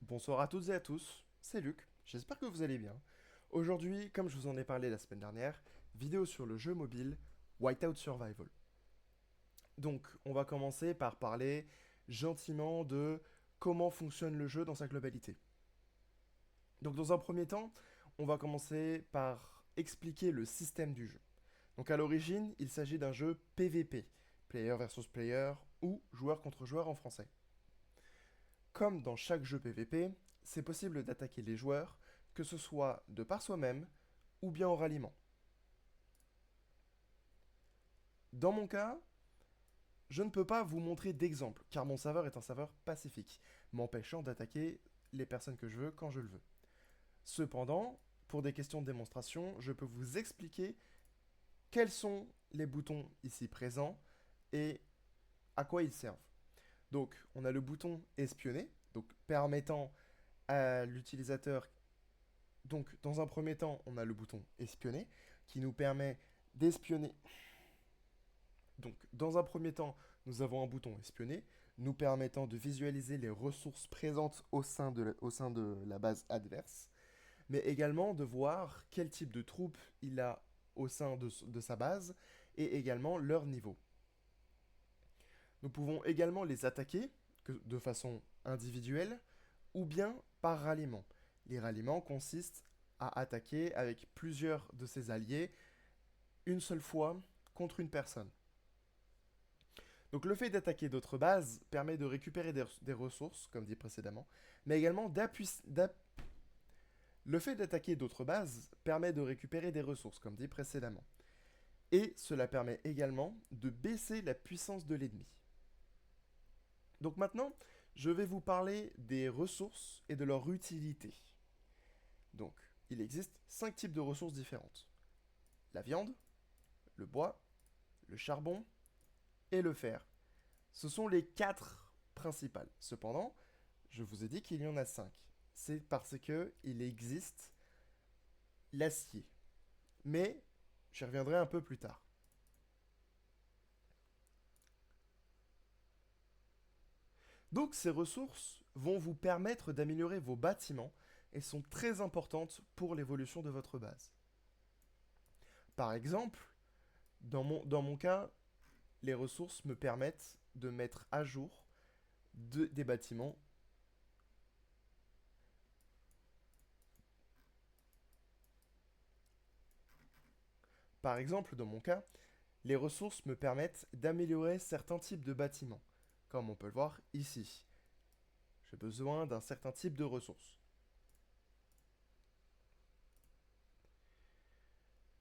Bonsoir à toutes et à tous, c'est Luc, j'espère que vous allez bien. Aujourd'hui, comme je vous en ai parlé la semaine dernière, vidéo sur le jeu mobile Whiteout Survival. Donc, on va commencer par parler gentiment de comment fonctionne le jeu dans sa globalité. Donc, dans un premier temps, on va commencer par expliquer le système du jeu. Donc, à l'origine, il s'agit d'un jeu PvP, player versus player, ou joueur contre joueur en français. Comme dans chaque jeu PvP, c'est possible d'attaquer les joueurs, que ce soit de par soi-même ou bien en ralliement. Dans mon cas, je ne peux pas vous montrer d'exemple, car mon serveur est un serveur pacifique, m'empêchant d'attaquer les personnes que je veux quand je le veux. Cependant, pour des questions de démonstration, je peux vous expliquer quels sont les boutons ici présents et à quoi ils servent. Donc, on a le bouton espionner, donc permettant à l'utilisateur. Donc, dans un premier temps, on a le bouton espionner qui nous permet d'espionner. Donc, dans un premier temps, nous avons un bouton espionner nous permettant de visualiser les ressources présentes au sein de la base adverse, mais également de voir quel type de troupes il a au sein de sa base et également leur niveau. Nous pouvons également les attaquer de façon individuelle ou bien par ralliement. Les ralliements consistent à attaquer avec plusieurs de ses alliés une seule fois contre une personne. Donc le fait d'attaquer d'autres bases permet de récupérer des ressources, comme dit précédemment, mais également le fait d'attaquer d'autres bases permet de récupérer des ressources, comme dit précédemment. Et cela permet également de baisser la puissance de l'ennemi. Donc maintenant, je vais vous parler des ressources et de leur utilité. Donc, il existe 5 types de ressources différentes. La viande, le bois, le charbon et le fer. Ce sont les 4 principales. Cependant, je vous ai dit qu'il y en a 5. C'est parce que il existe l'acier. Mais j'y reviendrai un peu plus tard. Donc ces ressources vont vous permettre d'améliorer vos bâtiments et sont très importantes pour l'évolution de votre base. Par exemple, dans mon cas, les ressources me permettent de mettre à jour des bâtiments. Par exemple, dans mon cas, les ressources me permettent d'améliorer certains types de bâtiments, comme on peut le voir ici. J'ai besoin d'un certain type de ressources.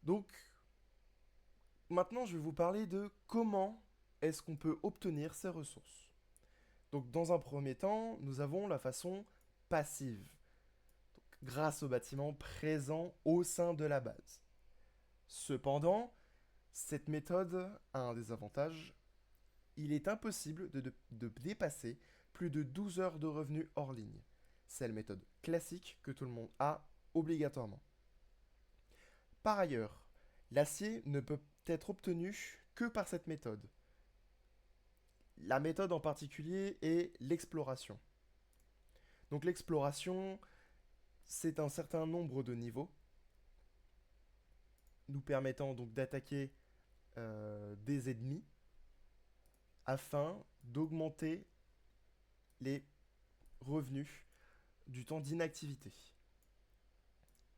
Donc, maintenant, je vais vous parler de comment est-ce qu'on peut obtenir ces ressources. Donc, dans un premier temps, nous avons la façon passive, donc, grâce aux bâtiments présents au sein de la base. Cependant, cette méthode a un désavantage. Il est impossible de dépasser plus de 12 heures de revenus hors ligne. C'est la méthode classique que tout le monde a obligatoirement. Par ailleurs, l'acier ne peut être obtenu que par cette méthode. La méthode en particulier est l'exploration. Donc l'exploration, c'est un certain nombre de niveaux, nous permettant donc d'attaquer des ennemis afin d'augmenter les revenus du temps d'inactivité.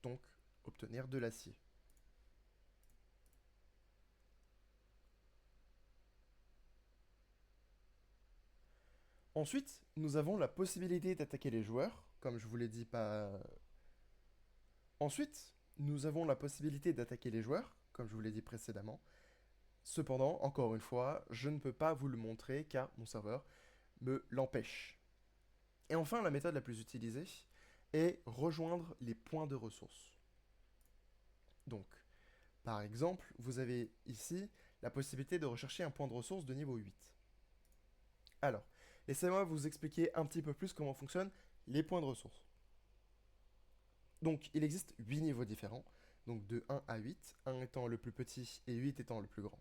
Donc obtenir de l'acier. Ensuite, nous avons la possibilité d'attaquer les joueurs, comme je vous l'ai dit pas. Ensuite, nous avons la possibilité d'attaquer les joueurs, comme je vous l'ai dit précédemment. Cependant, encore une fois, je ne peux pas vous le montrer car mon serveur me l'empêche. Et enfin, la méthode la plus utilisée est rejoindre les points de ressources. Donc, par exemple, vous avez ici la possibilité de rechercher un point de ressource de niveau 8. Alors, laissez-moi vous expliquer un petit peu plus comment fonctionnent les points de ressources. Donc, il existe 8 niveaux différents, donc de 1 à 8, 1 étant le plus petit et 8 étant le plus grand.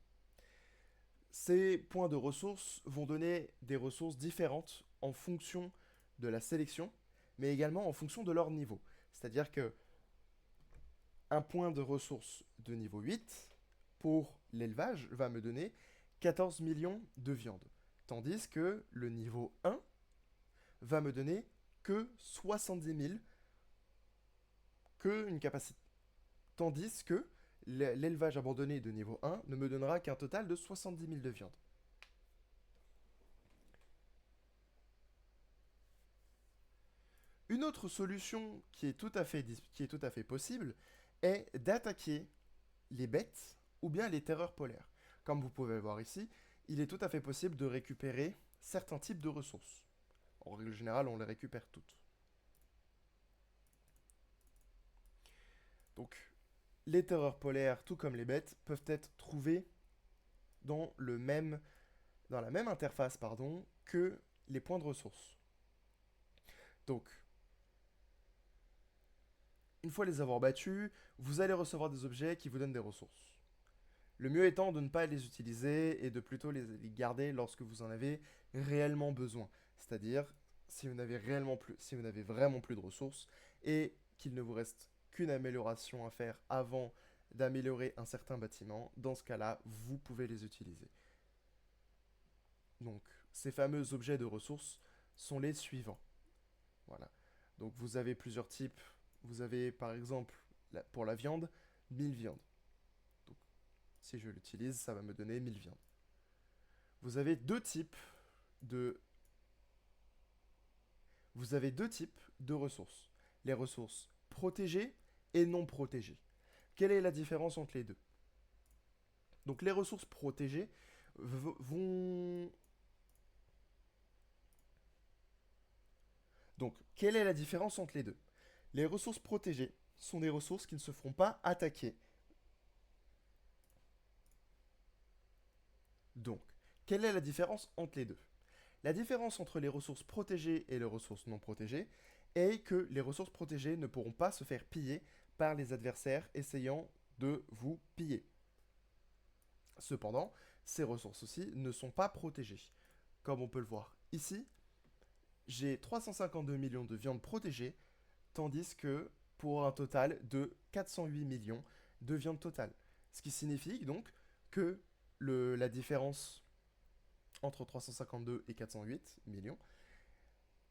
Ces points de ressources vont donner des ressources différentes en fonction de la sélection, mais également en fonction de leur niveau. C'est-à-dire que un point de ressource de niveau 8 pour l'élevage va me donner 14 millions de viande. Tandis que le niveau 1 va me donner que 70 000, que une capacité. Tandis que l'élevage abandonné de niveau 1 ne me donnera qu'un total de 70 000 de viande. Une autre solution qui est tout à fait possible est d'attaquer les bêtes ou bien les terreurs polaires. Comme vous pouvez le voir ici, il est tout à fait possible de récupérer certains types de ressources. En règle générale, on les récupère toutes. Donc, les terreurs polaires, tout comme les bêtes, peuvent être trouvées dans, dans la même interface que les points de ressources. Donc, une fois les avoir battus, vous allez recevoir des objets qui vous donnent des ressources. Le mieux étant de ne pas les utiliser et de plutôt les garder lorsque vous en avez réellement besoin. C'est-à-dire si vous n'avez vraiment plus de ressources et qu'il ne vous reste qu'une amélioration à faire avant d'améliorer un certain bâtiment, dans ce cas-là, vous pouvez les utiliser. Donc, ces fameux objets de ressources sont les suivants. Voilà. Donc, vous avez plusieurs types. Vous avez par exemple, pour la viande, 1000 viandes. Donc, si je l'utilise, ça va me donner 1000 viandes. Vous avez deux types de ressources. Les ressources protégées et non protégées. Quelle est la différence entre les deux? Donc les ressources protégées vont... Donc, quelle est la différence entre les deux? Les ressources protégées sont des ressources qui ne se feront pas attaquer. Donc, quelle est la différence entre les deux? La différence entre les ressources protégées et les ressources non protégées est que les ressources protégées ne pourront pas se faire piller par les adversaires essayant de vous piller. Cependant, ces ressources aussi ne sont pas protégées. Comme on peut le voir ici, j'ai 352 millions de viande protégée, tandis que pour un total de 408 millions de viande totale. Ce qui signifie donc que la différence entre 352 et 408 millions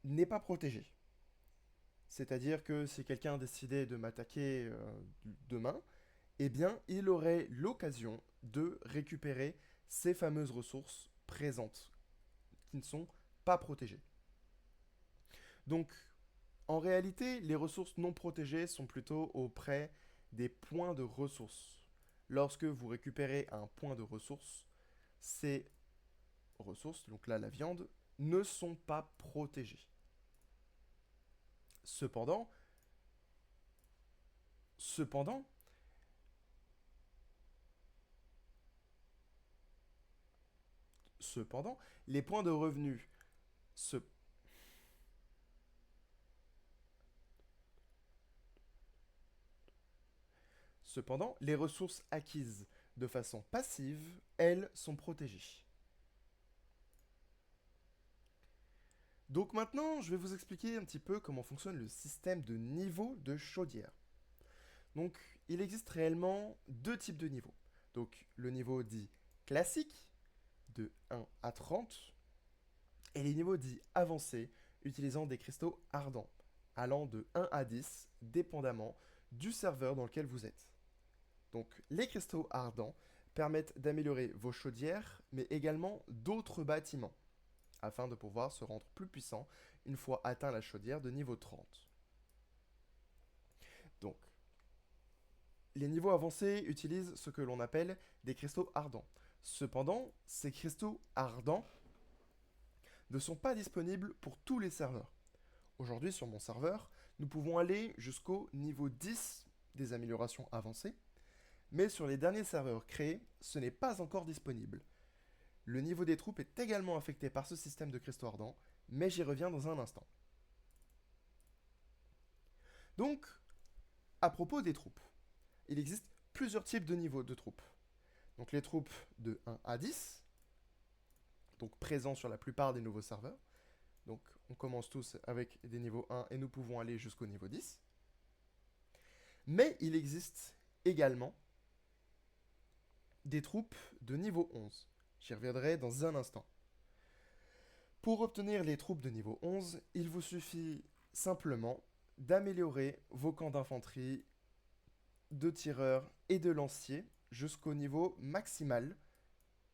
n'est pas protégée. C'est-à-dire que si quelqu'un décidait de m'attaquer demain, eh bien, il aurait l'occasion de récupérer ces fameuses ressources présentes, qui ne sont pas protégées. Donc, en réalité, les ressources non protégées sont plutôt auprès des points de ressources. Lorsque vous récupérez un point de ressource, ces ressources, donc là la viande, ne sont pas protégées. Cependant, les points de revenus se Cependant, les ressources acquises de façon passive, elles, sont protégées. Donc maintenant, je vais vous expliquer un petit peu comment fonctionne le système de niveau de chaudière. Donc, il existe réellement deux types de niveaux. Donc, le niveau dit classique, de 1 à 30, et les niveaux dits avancés, utilisant des cristaux ardents, allant de 1 à 10, dépendamment du serveur dans lequel vous êtes. Donc, les cristaux ardents permettent d'améliorer vos chaudières, mais également d'autres bâtiments, afin de pouvoir se rendre plus puissant une fois atteint la chaudière de niveau 30. Donc, les niveaux avancés utilisent ce que l'on appelle des cristaux ardents. Cependant, ces cristaux ardents ne sont pas disponibles pour tous les serveurs. Aujourd'hui, sur mon serveur, nous pouvons aller jusqu'au niveau 10 des améliorations avancées, mais sur les derniers serveurs créés, ce n'est pas encore disponible. Le niveau des troupes est également affecté par ce système de cristaux ardents, mais j'y reviens dans un instant. Donc, à propos des troupes, il existe plusieurs types de niveaux de troupes. Donc les troupes de 1 à 10, donc présents sur la plupart des nouveaux serveurs. Donc on commence tous avec des niveaux 1 et nous pouvons aller jusqu'au niveau 10. Mais il existe également des troupes de niveau 11. J'y reviendrai dans un instant. Pour obtenir les troupes de niveau 11, il vous suffit simplement d'améliorer vos camps d'infanterie, de tireurs et de lanciers jusqu'au niveau maximal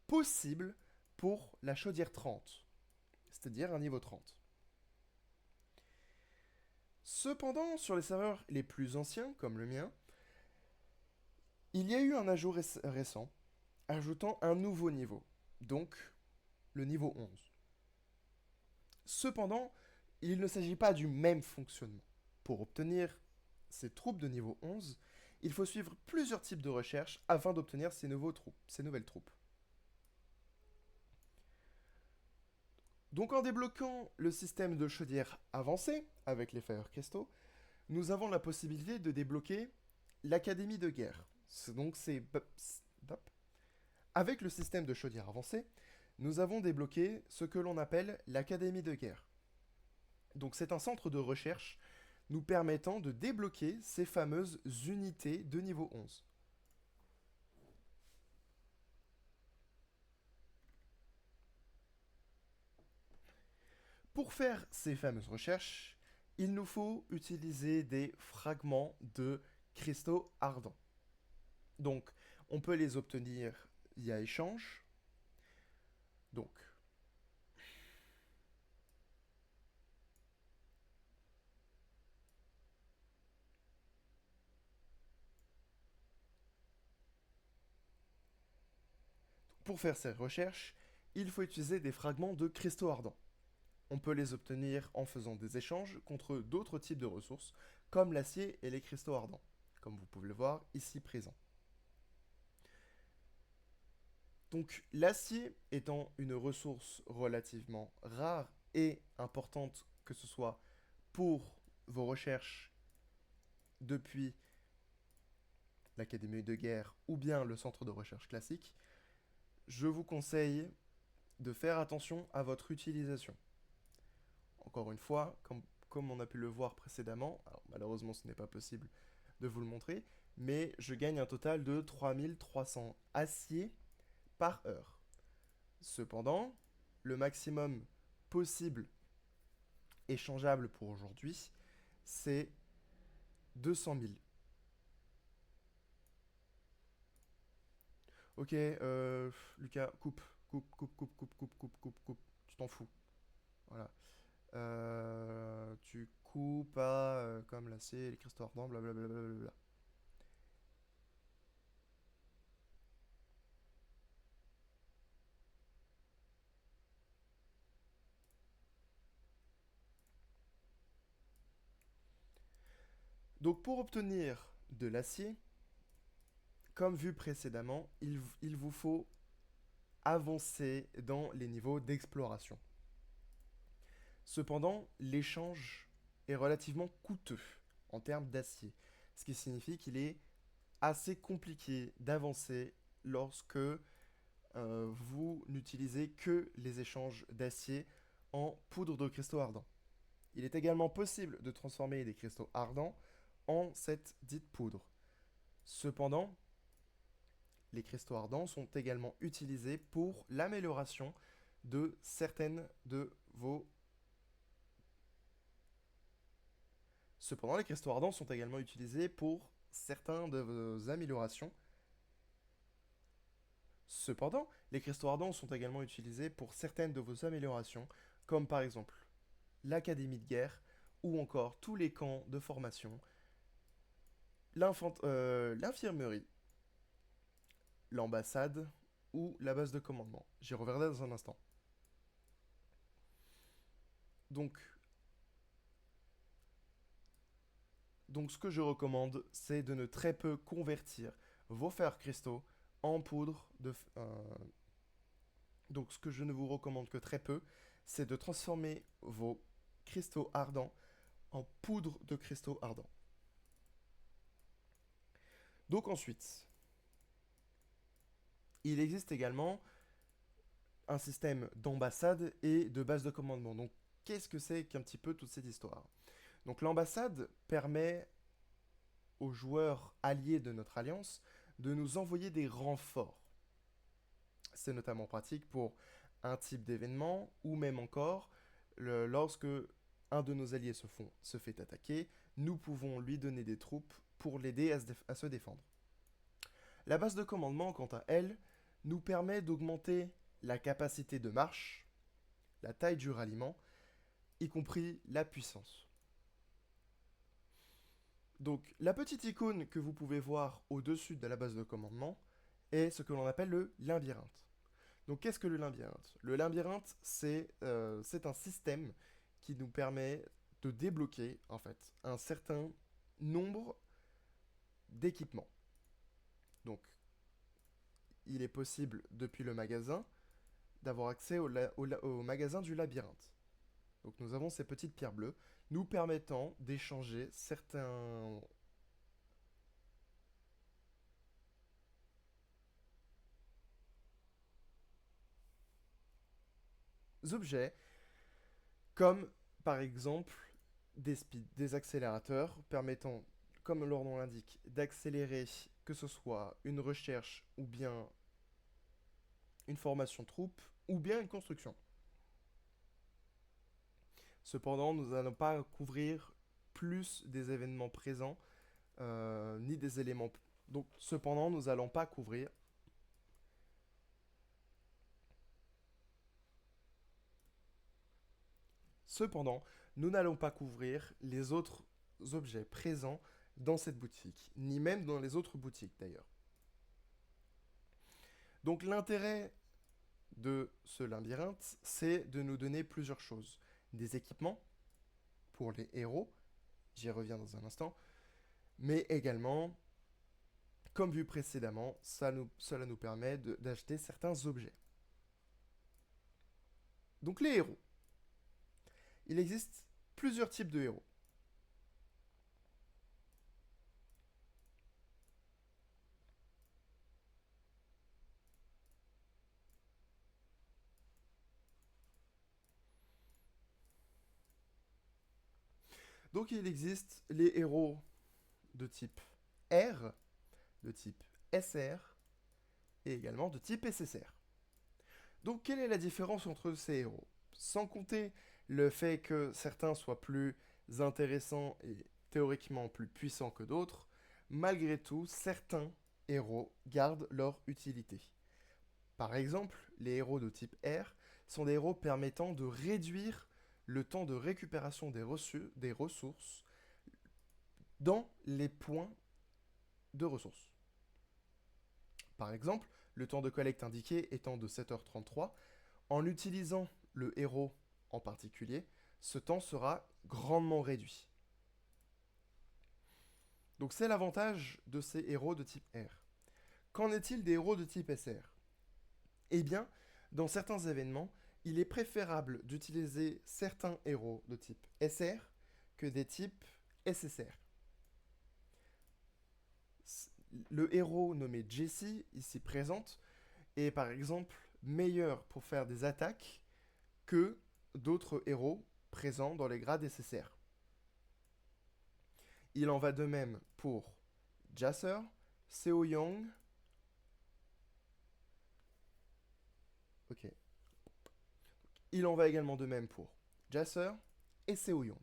possible pour la chaudière 30, c'est-à-dire un niveau 30. Cependant, sur les serveurs les plus anciens, comme le mien, il y a eu un ajout récent, ajoutant un nouveau niveau, donc le niveau 11. Cependant, il ne s'agit pas du même fonctionnement. Pour obtenir ces troupes de niveau 11, il faut suivre plusieurs types de recherches afin d'obtenir ces nouvelles troupes. Donc en débloquant le système de chaudière avancé avec les Fire Crystals, nous avons la possibilité de débloquer l'académie de guerre. Donc c'est... Avec le système de chaudière avancé, nous avons débloqué ce que l'on appelle l'académie de guerre. Donc c'est un centre de recherche nous permettant de débloquer ces fameuses unités de niveau 11. Pour faire ces fameuses recherches, il nous faut utiliser des fragments de cristaux ardents. Donc, on peut les obtenir via échange. Donc, pour faire ces recherches, il faut utiliser des fragments de cristaux ardents. On peut les obtenir en faisant des échanges contre d'autres types de ressources, comme l'acier et les cristaux ardents, comme vous pouvez le voir ici présent. Donc l'acier étant une ressource relativement rare et importante, que ce soit pour vos recherches depuis l'Académie de guerre ou bien le centre de recherche classique, je vous conseille de faire attention à votre utilisation. Encore une fois, comme on a pu le voir précédemment, alors malheureusement ce n'est pas possible de vous le montrer, mais je gagne un total de 3300 acier par heure. Cependant, le maximum possible échangeable pour aujourd'hui, c'est 200 000. Ok, Lucas, coupe, coupe, coupe, coupe, coupe, coupe, coupe, coupe, coupe, tu t'en fous. Voilà. Tu coupes à comme l'acier, les cristaux ardents, blablabla. Donc pour obtenir de l'acier, comme vu précédemment, il vous faut avancer dans les niveaux d'exploration. Cependant, l'échange est relativement coûteux en termes d'acier, ce qui signifie qu'il est assez compliqué d'avancer lorsque vous n'utilisez que les échanges d'acier en poudre de cristaux ardents. Il est également possible de transformer des cristaux ardents en cette dite poudre. Cependant, les cristaux ardents sont également utilisés pour l'amélioration de certaines de vos... Cependant, les cristaux ardents sont également utilisés pour certaines de vos améliorations. Cependant, les cristaux ardents sont également utilisés pour certaines de vos améliorations, comme par exemple l'académie de guerre ou encore tous les camps de formation, l'infirmerie, l'ambassade ou la base de commandement. J'y reviendrai dans un instant. Donc, ce que je recommande, c'est de ne très peu convertir vos fers cristaux en poudre de... donc ce que je ne vous recommande que très peu, c'est de transformer vos cristaux ardents en poudre de cristaux ardents. Donc ensuite, il existe également un système d'ambassade et de base de commandement. Donc qu'est-ce que c'est qu'un petit peu toute cette histoire? Donc l'ambassade permet aux joueurs alliés de notre alliance de nous envoyer des renforts. C'est notamment pratique pour un type d'événement ou même encore lorsque un de nos alliés se fait attaquer, nous pouvons lui donner des troupes pour l'aider à se défendre. La base de commandement, quant à elle, nous permet d'augmenter la capacité de marche, la taille du ralliement, y compris la puissance. Donc la petite icône que vous pouvez voir au-dessus de la base de commandement est ce que l'on appelle le labyrinthe. Donc qu'est-ce que le labyrinthe? Le labyrinthe, c'est un système qui nous permet de débloquer en fait un certain nombre d'équipements. Donc il est possible depuis le magasin d'avoir accès au magasin du labyrinthe. Donc nous avons ces petites pierres bleues nous permettant d'échanger certains objets, comme par exemple des accélérateurs permettant, comme leur nom l'indique, d'accélérer que ce soit une recherche ou bien une formation troupe ou bien une construction. Cependant, nous n'allons pas couvrir plus des événements présents, ni des éléments. Donc, cependant, nous n'allons pas couvrir. Cependant, nous n'allons pas couvrir les autres objets présents dans cette boutique, ni même dans les autres boutiques d'ailleurs. Donc l'intérêt de ce labyrinthe, c'est de nous donner plusieurs choses. Des équipements pour les héros, j'y reviens dans un instant, mais également, comme vu précédemment, cela nous permet d'acheter certains objets. Donc les héros. Il existe plusieurs types de héros. Donc il existe les héros de type R, de type SR et également de type SSR. Donc quelle est la différence entre ces héros? Sans compter le fait que certains soient plus intéressants et théoriquement plus puissants que d'autres, malgré tout, certains héros gardent leur utilité. Par exemple, les héros de type R sont des héros permettant de réduire le temps de récupération des ressources dans les points de ressources. Par exemple, le temps de collecte indiqué étant de 7h33, en utilisant le héros en particulier, ce temps sera grandement réduit. Donc c'est l'avantage de ces héros de type R. Qu'en est-il des héros de type SR? Eh bien, dans certains événements, il est préférable d'utiliser certains héros de type SR que des types SSR. Le héros nommé Jesse, ici présente, est par exemple meilleur pour faire des attaques que d'autres héros présents dans les grades SSR. Il en va de même pour Jasser, Seo Young. Ok. Il en va également de même pour Jasser et Seo Young.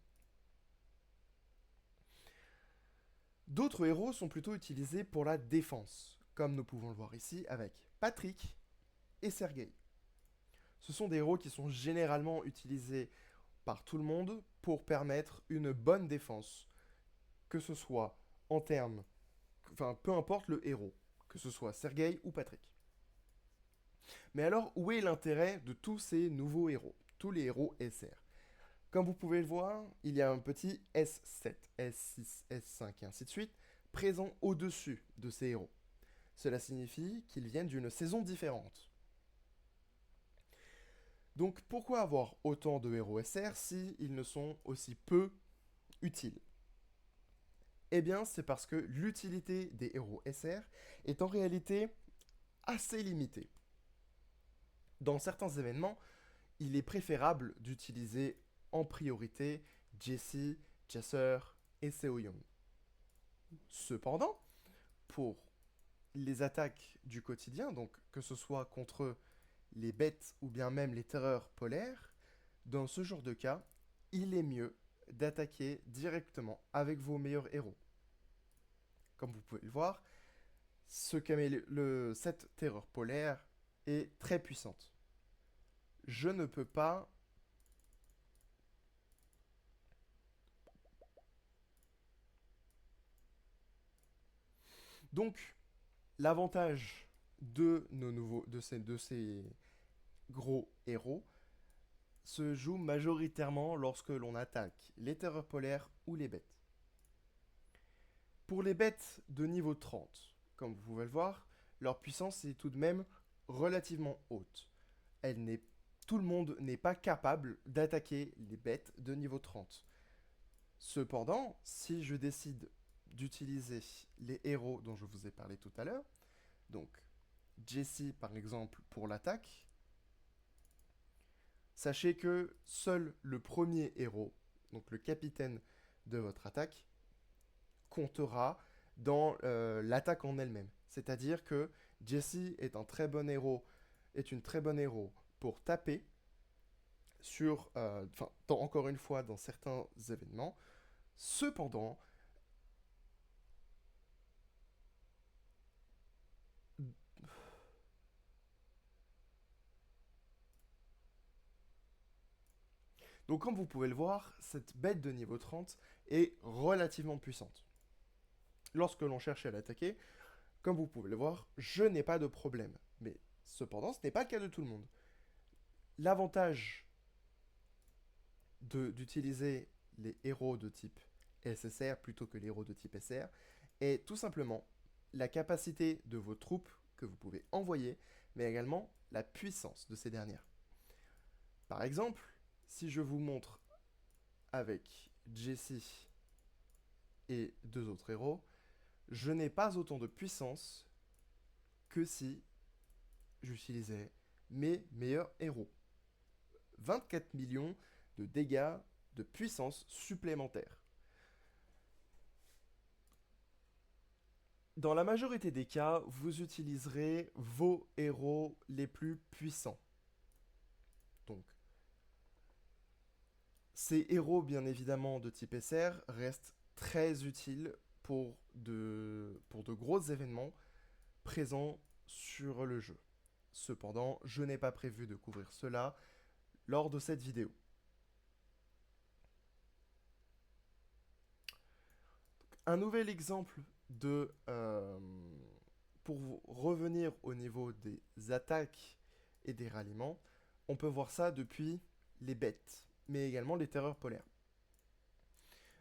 D'autres héros sont plutôt utilisés pour la défense, comme nous pouvons le voir ici avec Patrick et Sergei. Ce sont des héros qui sont généralement utilisés par tout le monde pour permettre une bonne défense, que ce soit en termes, enfin peu importe le héros, que ce soit Sergei ou Patrick. Mais alors, où est l'intérêt de tous ces nouveaux héros, tous les héros SR? Comme vous pouvez le voir, il y a un petit S7, S6, S5 et ainsi de suite, présent au-dessus de ces héros. Cela signifie qu'ils viennent d'une saison différente. Donc pourquoi avoir autant de héros SR si ils ne sont aussi peu utiles? Eh bien, c'est parce que l'utilité des héros SR est en réalité assez limitée. Dans certains événements, il est préférable d'utiliser en priorité Jessie, Chaser et Seoyoung. Cependant, pour les attaques du quotidien, donc que ce soit contre les bêtes ou bien même les terreurs polaires, dans ce genre de cas, il est mieux d'attaquer directement avec vos meilleurs héros. Comme vous pouvez le voir, cette terreur polaire est très puissante. Je ne peux pas... Donc, l'avantage de ces gros héros se joue majoritairement lorsque l'on attaque les terreurs polaires ou les bêtes. Pour les bêtes de niveau 30, comme vous pouvez le voir, leur puissance est tout de même relativement haute. Tout le monde n'est pas capable d'attaquer les bêtes de niveau 30. Cependant, si je décide d'utiliser les héros dont je vous ai parlé tout à l'heure, donc Jessie par exemple pour l'attaque, sachez que seul le premier héros, donc le capitaine de votre attaque, comptera dans l'attaque en elle-même. C'est-à-dire que Jessie est une très bonne héros pour taper sur, encore une fois, dans certains événements. Cependant, donc comme vous pouvez le voir, cette bête de niveau 30 est relativement puissante. Lorsque l'on cherche à l'attaquer, comme vous pouvez le voir, je n'ai pas de problème. Mais cependant, ce n'est pas le cas de tout le monde. L'avantage d'utiliser les héros de type SSR plutôt que les héros de type SR est tout simplement la capacité de vos troupes que vous pouvez envoyer, mais également la puissance de ces dernières. Par exemple, si je vous montre avec Jessie et deux autres héros, je n'ai pas autant de puissance que si j'utilisais mes meilleurs héros. 24 millions de dégâts de puissance supplémentaire. Dans la majorité des cas, vous utiliserez vos héros les plus puissants. Donc, ces héros, bien évidemment, de type SR, restent très utiles pour de gros événements présents sur le jeu. Cependant, je n'ai pas prévu de couvrir cela lors de cette vidéo. Un nouvel exemple pour revenir au niveau des attaques et des ralliements, on peut voir ça depuis les bêtes, mais également les terreurs polaires.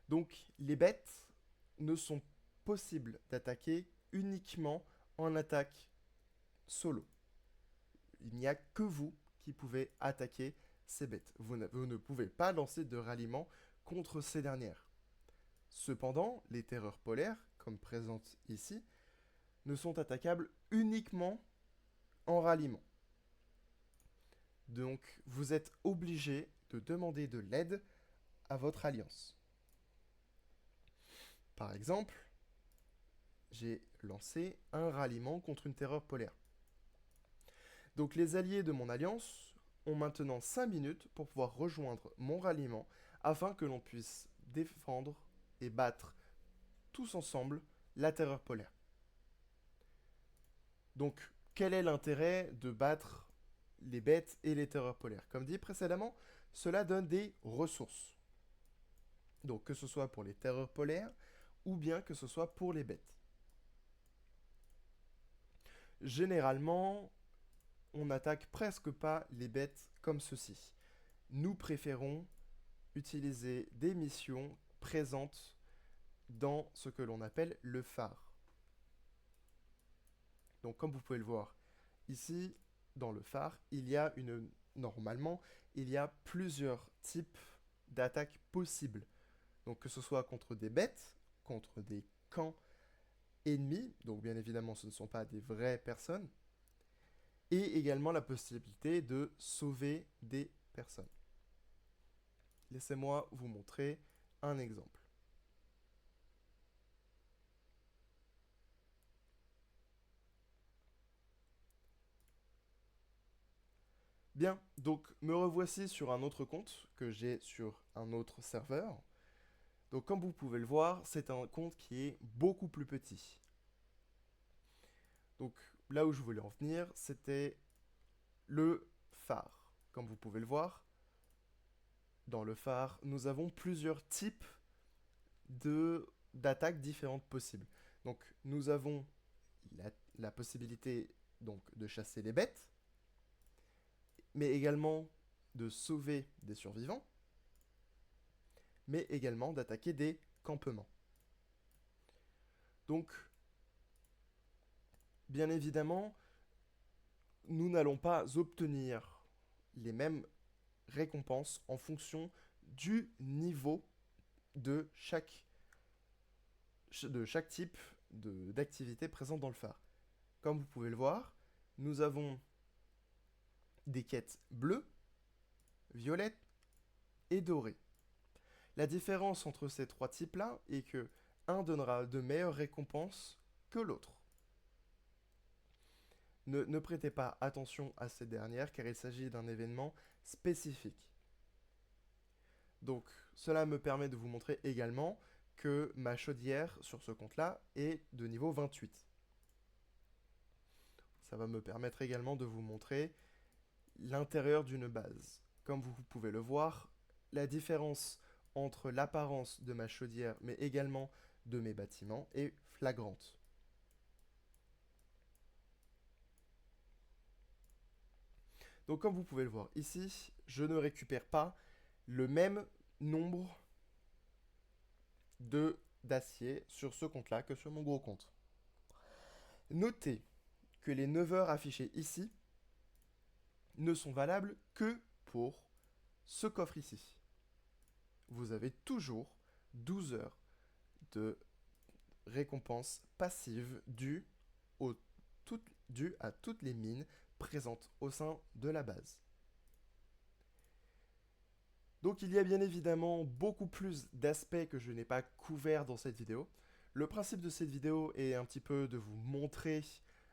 Donc les bêtes ne sont possibles d'attaquer uniquement en attaque solo. Il n'y a que vous qui pouvez attaquer ces bêtes. Vous ne pouvez pas lancer de ralliement contre ces dernières. Cependant, les terreurs polaires, comme présentes ici, ne sont attaquables uniquement en ralliement. Donc, vous êtes obligé de demander de l'aide à votre alliance. Par exemple, j'ai lancé un ralliement contre une terreur polaire. Donc, les alliés de mon alliance ont maintenant 5 minutes pour pouvoir rejoindre mon ralliement afin que l'on puisse défendre et battre tous ensemble la terreur polaire. Donc, quel est l'intérêt de battre les bêtes et les terreurs polaires? Comme dit précédemment, cela donne des ressources. Donc, que ce soit pour les terreurs polaires ou bien que ce soit pour les bêtes. Généralement, on n'attaque presque pas les bêtes comme ceci. Nous préférons utiliser des missions présentes dans ce que l'on appelle le phare. Donc comme vous pouvez le voir, ici, dans le phare, normalement, il y a plusieurs types d'attaques possibles. Donc que ce soit contre des bêtes, contre des camps ennemis, donc bien évidemment ce ne sont pas des vraies personnes, et également la possibilité de sauver des personnes. Laissez-moi vous montrer un exemple. Bien, donc me revoici sur un autre compte que j'ai sur un autre serveur. Donc comme vous pouvez le voir, c'est un compte qui est beaucoup plus petit. Donc là où je voulais en venir, c'était le phare. Comme vous pouvez le voir, dans le phare, nous avons plusieurs types d'attaques différentes possibles. Donc nous avons la possibilité donc, de chasser les bêtes, mais également de sauver des survivants, mais également d'attaquer des campements. Donc, bien évidemment, nous n'allons pas obtenir les mêmes récompenses en fonction du niveau de chaque type d'activité présente dans le phare. Comme vous pouvez le voir, nous avons des quêtes bleues, violettes et dorées. La différence entre ces trois types-là est que un donnera de meilleures récompenses que l'autre. Ne prêtez pas attention à ces dernières car il s'agit d'un événement spécifique. Donc cela me permet de vous montrer également que ma chaudière sur ce compte-là est de niveau 28. Ça va me permettre également de vous montrer l'intérieur d'une base. Comme vous pouvez le voir, la différence entre l'apparence de ma chaudière mais également de mes bâtiments est flagrante. Donc comme vous pouvez le voir ici, je ne récupère pas le même nombre d'acier sur ce compte-là que sur mon gros compte. Notez que les 9 heures affichées ici ne sont valables que pour ce coffre ici. Vous avez toujours 12 heures de récompense passive due à toutes les mines présentes au sein de la base. Donc il y a bien évidemment beaucoup plus d'aspects que je n'ai pas couverts dans cette vidéo. Le principe de cette vidéo est un petit peu de vous montrer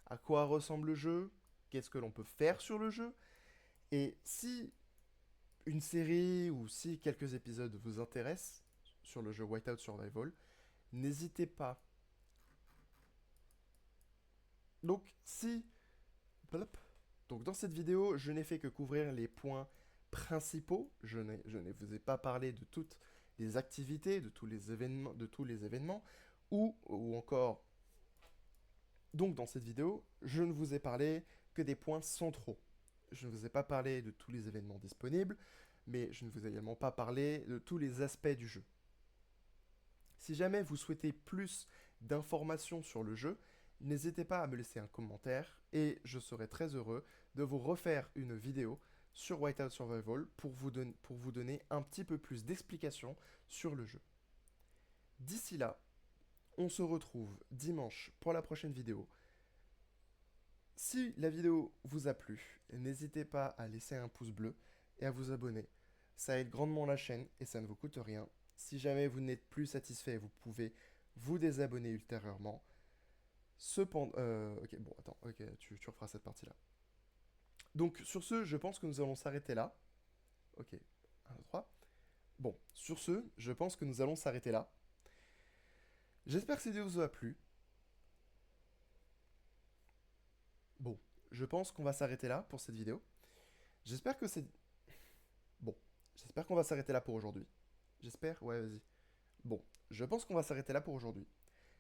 à quoi ressemble le jeu, qu'est-ce que l'on peut faire sur le jeu, et si une série ou si quelques épisodes vous intéressent sur le jeu Whiteout Survival, n'hésitez pas. Donc donc dans cette vidéo, je n'ai fait que couvrir les points principaux. Je ne vous ai pas parlé de toutes les activités, de tous les événements, ou encore. Donc dans cette vidéo, je ne vous ai parlé que des points centraux. Je ne vous ai pas parlé de tous les événements disponibles, mais je ne vous ai également pas parlé de tous les aspects du jeu. Si jamais vous souhaitez plus d'informations sur le jeu, n'hésitez pas à me laisser un commentaire et je serai très heureux de vous refaire une vidéo sur Whiteout Survival pour vous donner un petit peu plus d'explications sur le jeu. D'ici là, on se retrouve dimanche pour la prochaine vidéo. Si la vidéo vous a plu, n'hésitez pas à laisser un pouce bleu et à vous abonner. Ça aide grandement la chaîne et ça ne vous coûte rien. Si jamais vous n'êtes plus satisfait, vous pouvez vous désabonner ultérieurement. Cependant, ok, bon, attends, ok, tu referas cette partie-là. Donc, sur ce, je pense que nous allons s'arrêter là. Ok, 1, 2, 3. Bon, sur ce, je pense que nous allons s'arrêter là. J'espère que cette vidéo vous a plu. Bon, je pense qu'on va s'arrêter là pour cette vidéo. J'espère que c'est... Bon, j'espère qu'on va s'arrêter là pour aujourd'hui. J'espère, ouais, vas-y. Bon, je pense qu'on va s'arrêter là pour aujourd'hui.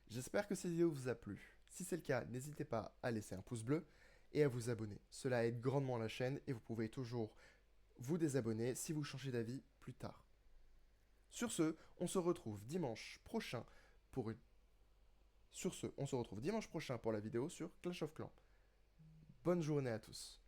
J'espère que cette vidéo vous a plu. Si c'est le cas, n'hésitez pas à laisser un pouce bleu et à vous abonner. Cela aide grandement la chaîne et vous pouvez toujours vous désabonner si vous changez d'avis plus tard. Sur ce, on se retrouve dimanche prochain pour la vidéo sur Clash of Clans. Bonne journée à tous.